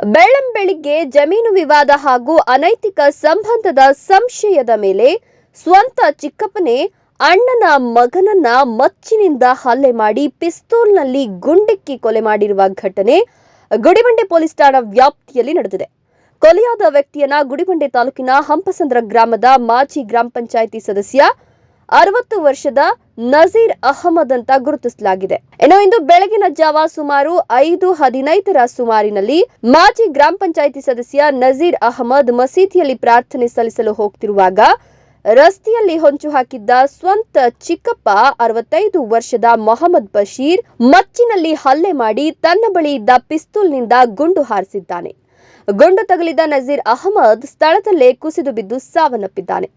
ಬೆಳ್ಳಂಬೆಳಿಗ್ಗೆ ಜಮೀನು ವಿವಾದ ಹಾಗೂ ಅನೈತಿಕ ಸಂಬಂಧದ ಸಂಶಯದ ಮೇಲೆ ಸ್ವಂತ ಚಿಕ್ಕಪ್ಪನೇ ಅಣ್ಣನ ಮಗನನ್ನ ಮಚ್ಚಿನಿಂದ ಹಲ್ಲೆ ಮಾಡಿ ಪಿಸ್ತೂಲ್ನಲ್ಲಿ ಗುಂಡಿಕ್ಕಿ ಕೊಲೆ ಮಾಡಿರುವ ಘಟನೆ ಗುಡಿಬಂಡೆ ಪೊಲೀಸ್ ಠಾಣಾ ವ್ಯಾಪ್ತಿಯಲ್ಲಿ ನಡೆದಿದೆ. ಕೊಲೆಯಾದ ವ್ಯಕ್ತಿಯನ್ನ ಗುಡಿಬಂಡೆ ತಾಲೂಕಿನ ಹಂಪಸಂದ್ರ ಗ್ರಾಮದ ಮಾಜಿ ಗ್ರಾಮ ಪಂಚಾಯಿತಿ ಸದಸ್ಯ 60 ವರ್ಷದ ನಜೀರ್ ಅಹಮದ್ ಅಂತ ಗುರುತಿಸಲಾಗಿದೆ. ಇಂದು ಬೆಳಗಿನ ಜಾವ ಸುಮಾರು 5:15ರ ಸುಮಾರಿನಲ್ಲಿ ಮಾಜಿ ಗ್ರಾಮ ಪಂಚಾಯಿತಿ ಸದಸ್ಯ ನಜೀರ್ ಅಹಮದ್ ಮಸೀದಿಯಲ್ಲಿ ಪ್ರಾರ್ಥನೆ ಸಲ್ಲಿಸಲು ಹೋಗ್ತಿರುವಾಗ ರಸ್ತೆಯಲ್ಲಿ ಹೊಂಚು ಹಾಕಿದ್ದ ಸ್ವಂತ ಚಿಕ್ಕಪ್ಪ 65 ವರ್ಷದ ಮೊಹಮ್ಮದ್ ಬಶೀರ್ ಮಚ್ಚಿನಲ್ಲಿ ಹಲ್ಲೆ ಮಾಡಿ ತನ್ನ ಬಳಿ ಇದ್ದ ಪಿಸ್ತೂಲ್ನಿಂದ ಗುಂಡು ಹಾರಿಸಿದ್ದಾನೆ. ಗುಂಡು ತಗುಲಿದ ನಜೀರ್ ಅಹಮದ್ ಸ್ಥಳದಲ್ಲೇ ಕುಸಿದು ಬಿದ್ದು ಸಾವನ್ನಪ್ಪಿದ್ದಾನೆ.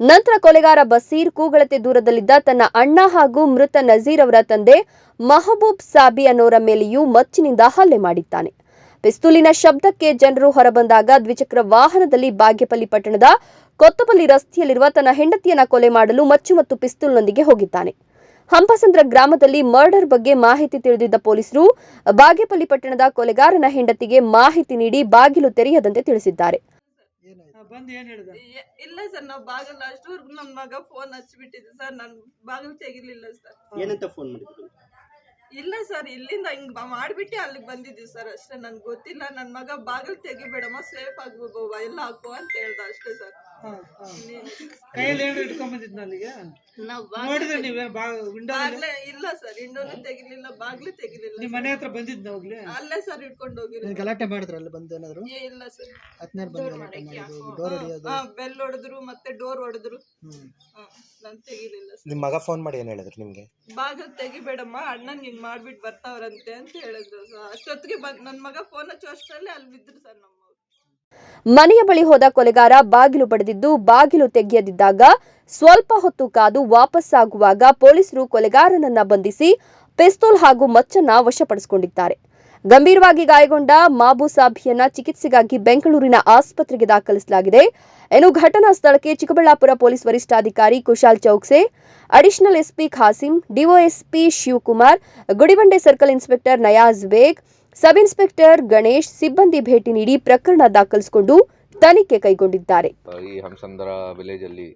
ನಂತರ ಕೊಲೆಗಾರ ಬಸೀರ್ ಕೂಗಳತೆ ದೂರದಲ್ಲಿದ್ದ ತನ್ನ ಅಣ್ಣ ಹಾಗೂ ಮೃತ ನಜೀರ್ ಅವರ ತಂದೆ ಮಹಬೂಬ್ ಸಾಬಿ ಅನ್ನೋರ ಮೇಲೆಯೂ ಮಚ್ಚಿನಿಂದ ಹಲ್ಲೆ ಮಾಡಿದ್ದಾನೆ. ಪಿಸ್ತೂಲಿನ ಶಬ್ದಕ್ಕೆ ಜನರು ಹೊರಬಂದಾಗ ದ್ವಿಚಕ್ರ ವಾಹನದಲ್ಲಿ ಬಾಗೇಪಲ್ಲಿ ಪಟ್ಟಣದ ಕೊತ್ತಪಲ್ಲಿ ರಸ್ತೆಯಲ್ಲಿರುವ ತನ್ನ ಹೆಂಡತಿಯನ್ನ ಕೊಲೆ ಮಾಡಲು ಮಚ್ಚು ಮತ್ತು ಪಿಸ್ತೂಲ್ನೊಂದಿಗೆ ಹೋಗಿದ್ದಾನೆ. ಹಂಪಸಂದ್ರ ಗ್ರಾಮದಲ್ಲಿ ಮರ್ಡರ್ ಬಗ್ಗೆ ಮಾಹಿತಿ ತಿಳಿದಿದ್ದ ಪೊಲೀಸರು ಬಾಗೇಪಲ್ಲಿ ಪಟ್ಟಣದ ಕೊಲೆಗಾರನ ಹೆಂಡತಿಗೆ ಮಾಹಿತಿ ನೀಡಿ ಬಾಗಿಲು ತೆರೆಯದಂತೆ ತಿಳಿಸಿದ್ದಾರೆ. ಇಲ್ಲ ಸರ್, ನಾವು ಬಾಗಿಲು ಅಷ್ಟವರೆಗೂ ನಮ್ಮ ಮಗ ಫೋನ್ ಹಚ್ಚಿಬಿಟ್ಟಿದ್ದೆ ಸರ್. ನಾನು ಬಾಗಿಲು ತೆಗಿಲಿಲ್ಲ ಸರ್. ಏನಂತ ಫೋನ್ ಮಾಡಿದ್ರು? ಇಲ್ಲ ಸರ್, ಇಲ್ಲಿಂದ ಹಿಂಗ್ ಮಾಡ್ಬಿಟ್ಟು ಅಲ್ಲಿಗೆ ಬಂದಿದ್ದೀವಿ ಸರ್, ಅಷ್ಟೇ. ನನ್ಗೆ ಗೊತ್ತಿಲ್ಲ. ನನ್ನ ಮಗ ಬಾಗಿಲು ತೆಗಿಬೇಡಮ್ಮ, ಸೇಫ್ ಆಗ್ಬೇಕು ಎಲ್ಲ ಹಾಕುವ ಅಂತ ಹೇಳ್ದ ಅಷ್ಟೇ ಸರ್. ಕೈಯಲ್ಲಿ ಏನು ಇಟ್ಕೊಂಡ್ ಬಂದಿದ್ನ ಅಲ್ಲಿಗೆ? ನೋಡಿದ್ರೆ ನೀವೇ ಬಾಗ್ಲೇ ಇಲ್ಲ ಸರ್, ಇಂಡೋನು ತೆಗಿಲಿಲ್ಲ, ಬಾಗ್ಲೇ ತೆಗಿಲಿಲ್ಲ. ನಿಮ್ಮ ಮನೆ ಹತ್ರ ಬಂದಿದ್ನ ಹೋಗ್ಲಿ? ಅಲ್ಲೇ ಸರ್ ಇಟ್ಕೊಂಡು ಹೋಗಿರೋ. ಗಲಾಟೆ ಮಾಡಿದ್ರ ಅಲ್ಲಿ ಬಂದು ಏನಾದ್ರು? ಇಲ್ಲ ಸರ್, ಬೆಲ್ ಹೊಡೆದ್ರು ಮತ್ತೆ ಡೋರ್ ಹೊಡೆದ್ರು. ನಾನು ತೆಗಿಲಿಲ್ಲ ಸರ್. ನಿಮ್ಮ ಮಗ ಫೋನ್ ಮಾಡಿ ಏನ್ ಹೇಳಿದ್ರು ನಿಮ್ಗೆ? ಬಾಗಿಲು ತೆಗಿಬೇಡಮ್ಮ, ಅಣ್ಣನ್ ಹಿಂಗ್ ಮಾಡ್ಬಿಟ್ಟು ಬರ್ತಾವ್ರಂತೆ ಅಂತ ಹೇಳಿದ್ರು ಸರ್. ಅಷ್ಟೊತ್ತಿಗೆ ನನ್ನ ಮಗ ಫೋನ್ ಹಚ್ಚೋ ಅಷ್ಟರಲ್ಲಿ ಅಲ್ಲಿ ಬಿದ್ರು ಸರ್. ನಮ್ಮ ಮನೆಯ ಬಳಿ ಹೋದ ಕೊಲೆಗಾರ ಬಾಗಿಲು ಬಡಿದಿದ್ದು ಬಾಗಿಲು ತೆಗೆಯದಿದ್ದಾಗ ಸ್ವಲ್ಪ ಹೊತ್ತು ಕಾದು ವಾಪಸ್ಸಾಗುವಾಗ ಪೊಲೀಸರು ಕೊಲೆಗಾರನನ್ನ ಬಂಧಿಸಿ ಪಿಸ್ತೂಲ್ ಹಾಗೂ ಮಚ್ಚನ್ನ ವಶಪಡಿಸಿಕೊಂಡಿದ್ದಾರೆ. ಗಂಭೀರವಾಗಿ ಗಾಯಗೊಂಡ ಮಾಬೂಸಾಬಿಯನ್ನ ಚಿಕಿತ್ಸೆಗಾಗಿ ಬೆಂಗಳೂರಿನ ಆಸ್ಪತ್ರೆಗೆ ದಾಖಲಿಸಲಾಗಿದೆ. ಘಟನಾ ಸ್ಥಳಕ್ಕೆ ಚಿಕ್ಕಬಳ್ಳಾಪುರ ಪೊಲೀಸ್ ವರಿಷ್ಠಾಧಿಕಾರಿ Kushal Chaukse, additional SP Khasim, DySP Shivakumar, Gudibande circle inspector Nayaz Baig, sub inspector Ganesh ಸಿಬ್ಬಂದಿ ಭೇಟಿ ನೀಡಿ ಪ್ರಕರಣ ದಾಖಲಿಸಿಕೊಂಡು ತನಿಖೆ ಕೈಗೊಂಡಿದ್ದಾರೆ. ಈ ಹಂಸಂದ್ರ ವಿಲೇಜ್ ಅಲ್ಲಿ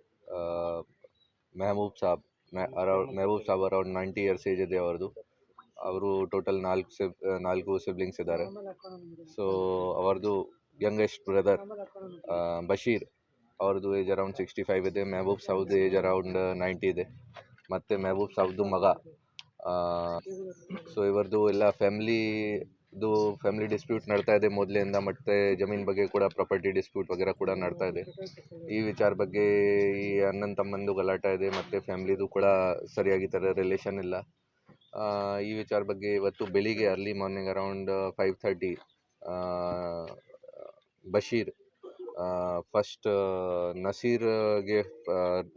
Mehboob Sab around 90 years age ಇದೆ ಅವರದು. ಅವರು ಟೋಟಲ್ 4 ಸಿಬ್ಲಿಂಗ್ಸ್ ಇದ್ದಾರೆ. ಸೊ ಅವರದು ಯಂಗೆಸ್ಟ್ ಬ್ರದರ್ ಬಶೀರ್, ಅವ್ರದ್ದು ಏಜ್ ಅರೌಂಡ್ 65 ಇದೆ. ಮೆಹಬೂಬ್ ಸಾಬ್ದು ಏಜ್ ಅರೌಂಡ್ 90 ಇದೆ. ಮತ್ತು ಮೆಹಬೂಬ್ ಸಾಬ್ದು ಮಗ. ಸೊ ಇವರದು ಎಲ್ಲ ಫ್ಯಾಮಿಲಿ ಡಿಸ್ಪ್ಯೂಟ್ ನಡ್ತಾ ಇದೆ ಮೊದಲಿಂದ. ಮತ್ತು ಜಮೀನು ಬಗ್ಗೆ ಕೂಡ ಪ್ರಾಪರ್ಟಿ ಡಿಸ್ಪ್ಯೂಟ್ ವಗೇರ ಕೂಡ ನಡ್ತಾ ಇದೆ. ಈ ವಿಚಾರ ಬಗ್ಗೆ ಈ ಅಣ್ಣನ ತಮ್ಮಂದು ಗಲಾಟೆ ಇದೆ ಮತ್ತು ಫ್ಯಾಮಿಲಿದು ಕೂಡ ಸರಿಯಾಗಿ ಥರ ರಿಲೇಷನ್ ಇಲ್ಲ. ಈ ವಿಚಾರ ಬಗ್ಗೆ ಇವತ್ತು ಬೆಳಿಗ್ಗೆ early morning around 5:30 Basheer first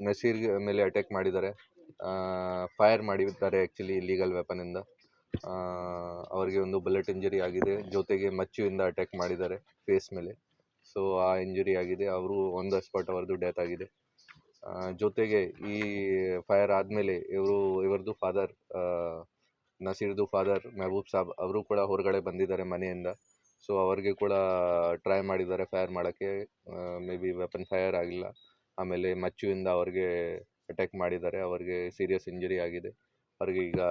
Naseer ಮೇಲೆ ಅಟ್ಯಾಕ್ ಮಾಡಿದ್ದಾರೆ. ಫೈರ್ ಮಾಡಿದ್ದಾರೆ ಆ್ಯಕ್ಚುಲಿ ಇಲ್ಲೀಗಲ್ ವೆಪನಿಂದ. ಅವರಿಗೆ ಒಂದು ಬುಲೆಟ್ ಇಂಜರಿ ಆಗಿದೆ, ಜೊತೆಗೆ ಮಚ್ಚುವಿಂದ ಅಟ್ಯಾಕ್ ಮಾಡಿದ್ದಾರೆ ಫೇಸ್ ಮೇಲೆ. ಸೊ ಆ ಇಂಜುರಿ ಆಗಿದೆ. ಅವರು ಆನ್ ದ ಸ್ಪಾಟ್ ಅವರದು ಡೆತ್ ಆಗಿದೆ. ಜೊತೆಗೆ ಈ ಫೈರ್ ಆದಮೇಲೆ ಇವರದು ಫಾದರ್ ನಸೀರ್ದು ಫಾದರ್ ಮೆಹಬೂಬ್ ಸಾಬ್ ಅವರು ಕೂಡ ಹೊರಗಡೆ ಬಂದಿದ್ದಾರೆ ಮನೆಯಿಂದ. ಸೊ ಅವ್ರಿಗೆ ಕೂಡ ಟ್ರೈ ಮಾಡಿದ್ದಾರೆ ಫೈರ್ ಮಾಡೋಕ್ಕೆ. ಮೇ ಬಿ ವೆಪನ್ ಫೈರ್ ಆಗಿಲ್ಲ. ಆಮೇಲೆ ಮಚ್ಚುವಿಂದ ಅವ್ರಿಗೆ ಅಟ್ಯಾಕ್ ಮಾಡಿದ್ದಾರೆ. ಅವ್ರಿಗೆ ಸೀರಿಯಸ್ ಇಂಜರಿ ಆಗಿದೆ. ಅವ್ರಿಗೆ ಈಗ